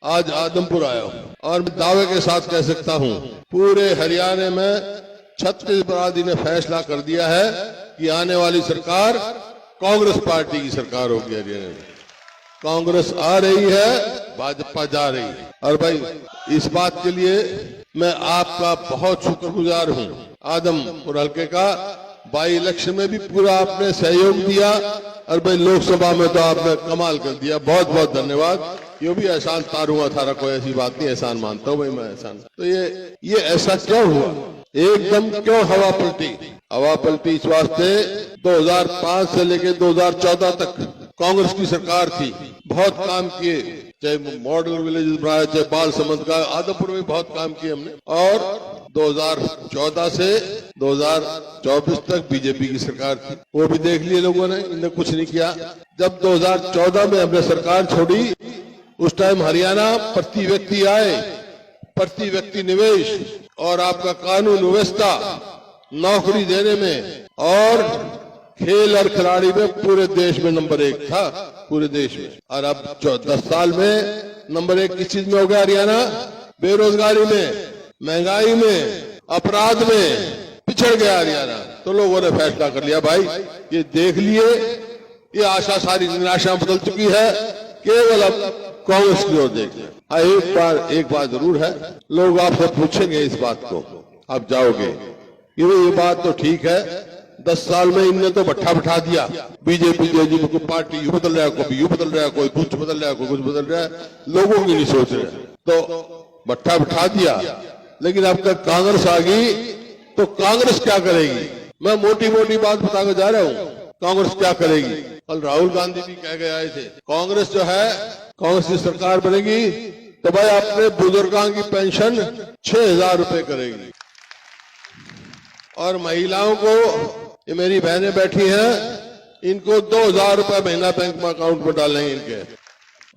आज आदमपुर आया हूँ और मैं दावे के साथ कह सकता हूँ पूरे हरियाणा में छत्तीस बरादरी ने फैसला कर दिया है कि आने वाली सरकार कांग्रेस पार्टी की सरकार होगी। हरियाणा में कांग्रेस आ रही है, भाजपा जा रही है। और भाई इस बात के लिए मैं आपका बहुत शुक्रगुजार हूँ। आदमपुर हल्के का बाई इलेक्शन में भी पूरा आपने सहयोग दिया और भाई लोकसभा में तो आपने कमाल कर दिया। बहुत बहुत धन्यवाद। ये भी एहसान तारूंगा थारा, कोई ऐसी बात नहीं, एहसान मानता हूँ भाई मैं एहसान। तो ये ऐसा क्यों हुआ, एकदम क्यों हवा पलटी? हवा पलटी इस वास्ते 2005 से लेके 2014 तक कांग्रेस की सरकार थी, बहुत काम किए, चाहे मॉडल विलेज बनाया, चाहे बाल समंद का, आदमपुर में बहुत काम किए हमने। और 2014 से 2024 तक बीजेपी की सरकार थी, वो भी देख लिए लोगों ने, इन्हें कुछ नहीं किया। जब 2014 में हमने सरकार छोड़ी, उस टाइम हरियाणा प्रति व्यक्ति आय, प्रति व्यक्ति निवेश और आपका कानून व्यवस्था, नौकरी देने में और खेल और खिलाड़ी में पूरे देश में नंबर 1 था, पूरे देश में। और अब 10 साल में नंबर 1 किस चीज में हो गया हरियाणा? बेरोजगारी में, महंगाई में, अपराध में पिछड़ गया हरियाणा। तो लोगों ने फैसला कर लिया भाई ये देख लिए, ये आशा सारी निराशा बदल चुकी है, केवल अब कांग्रेस की ओर देखिए। एक बात जरूर है, लोग आपसे पूछेंगे इस बात को, आप जाओगे ये बात तो ठीक है, 10 साल में इनने तो भट्ठा बिठा दिया, बीजेपी को पार्टी यू बदल रहा है, कोई यू बदल रहा है, कोई कुछ बदल रहा है, कोई कुछ बदल रहा है, लोगों की नहीं सोच रहे। तो भट्ठा बिठा दिया, लेकिन अब तक कांग्रेस आ गई तो कांग्रेस क्या करेगी? मैं मोटी मोटी बात बता के जा रहा हूँ, कांग्रेस क्या करेगी। कल राहुल गांधी भी कह के आए थे, कांग्रेस जो है, कांग्रेस की सरकार बनेगी तो भाई अपने बुजुर्गों की पेंशन 6,000 रुपए करेगी। और महिलाओं को, ये मेरी बहनें बैठी हैं, इनको 2,000 रुपए महीना बैंक में अकाउंट में डालेंगे इनके।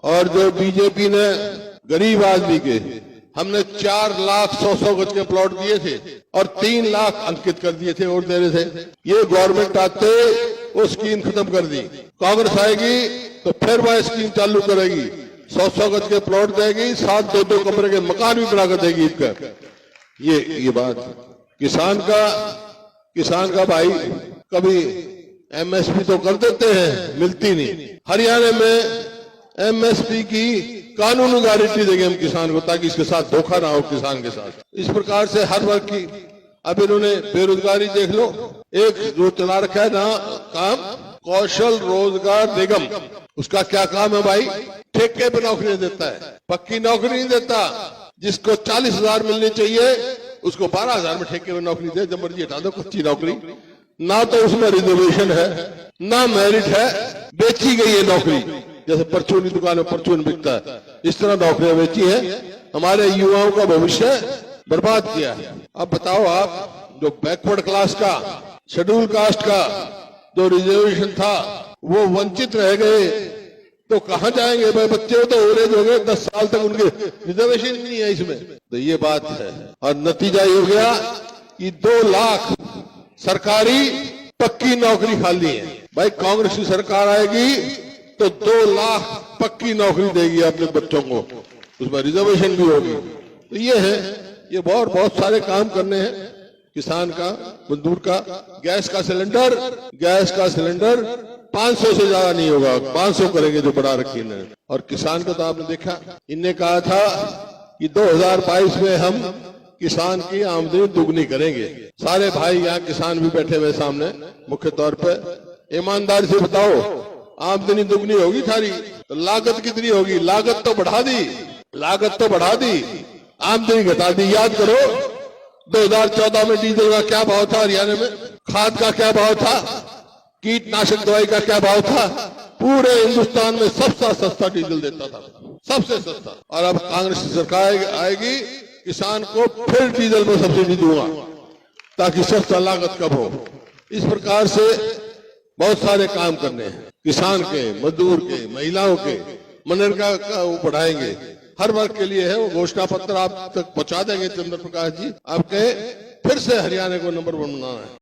और जो बीजेपी ने गरीब आदमी के, हमने 4 लाख 100 गज के प्लॉट दिए थे और 3 लाख अंकित कर दिए थे और दे रहे थे। ये गवर्नमेंट आते वो स्कीम खत्म कर दी। कांग्रेस आएगी तो फिर वह स्कीम चालू करेगी, 100 गज के प्लॉट देगी, 7 2 कमरे के मकान भी बना कर देगी इनका। ये बात किसान का भाई कभी एमएसपी तो कर देते हैं, मिलती नहीं। हरियाणा में एमएसपी की कानूनी गारंटी देंगे हम किसान को, ताकि इसके साथ धोखा ना हो किसान के साथ। इस प्रकार से हर वर्ग की, अब इन्होंने बेरोजगारी देख लो, एक जो चला रखा है ना काम, कौशल रोजगार निगम, उसका क्या काम है भाई? ठेके पे नौकरी देता है, पक्की नौकरी नहीं देता। जिसको 40,000 मिलनी चाहिए उसको 12,000 में ठेके में नौकरी दे, जब मर्जी हटा दो कच्ची नौकरी। ना तो उसमें रिजर्वेशन है, ना मेरिट है, बेची गई है नौकरी। जैसे परचून की दुकान में परचून बिकता है, इस तरह नौकरियां बेची है, हमारे युवाओं का भविष्य बर्बाद किया है। अब बताओ आप, जो बैकवर्ड क्लास का, शेड्यूल कास्ट का जो रिजर्वेशन था वो वंचित रह गए, तो कहां जाएंगे भाई? बच्चे तो ओवरेज हो गए, 10 साल तक उनके रिजर्वेशन नहीं है इसमें। तो ये बात है, और नतीजा ये हो गया कि 2 लाख सरकारी पक्की नौकरी खाली है। भाई कांग्रेस की सरकार आएगी तो 2 लाख पक्की नौकरी देगी अपने बच्चों को, उसमें रिजर्वेशन भी होगी। तो ये है, ये बहुत सारे काम करने हैं किसान का, मजदूर का। गैस का सिलेंडर 500 से ज्यादा नहीं होगा, 500 करेंगे जो बढ़ा रखी है। और किसान का तो आपने देखा, इनने कहा था कि 2022 में हम किसान की आमदनी दुगनी करेंगे। सारे भाई यहाँ किसान भी बैठे हुए सामने, मुख्य तौर पे ईमानदारी से बताओ, आमदनी दुगनी होगी थारी तो लागत कितनी होगी? लागत तो बढ़ा दी, आमदनी घटा दी। याद करो 2014 में डीजल का क्या भाव था हरियाणा में, खाद का क्या भाव था, कीटनाशक दवाई का क्या भाव था? पूरे हिंदुस्तान में सबसे सस्ता डीजल देता था, सबसे सस्ता। और अब कांग्रेस की सरकार आएगी, किसान को फिर डीजल में सब्सिडी दूंगा ताकि सस्ता लागत कम हो। इस प्रकार से बहुत सारे काम करने हैं, किसान के, मजदूर के, महिलाओं के, मनरेगा का वो बढ़ाएंगे, हर वर्ग के लिए है। वो घोषणा पत्र आप तक पहुंचा देंगे चंद्र प्रकाश जी, आपके फिर से हरियाणा को नंबर 1 बनाना है।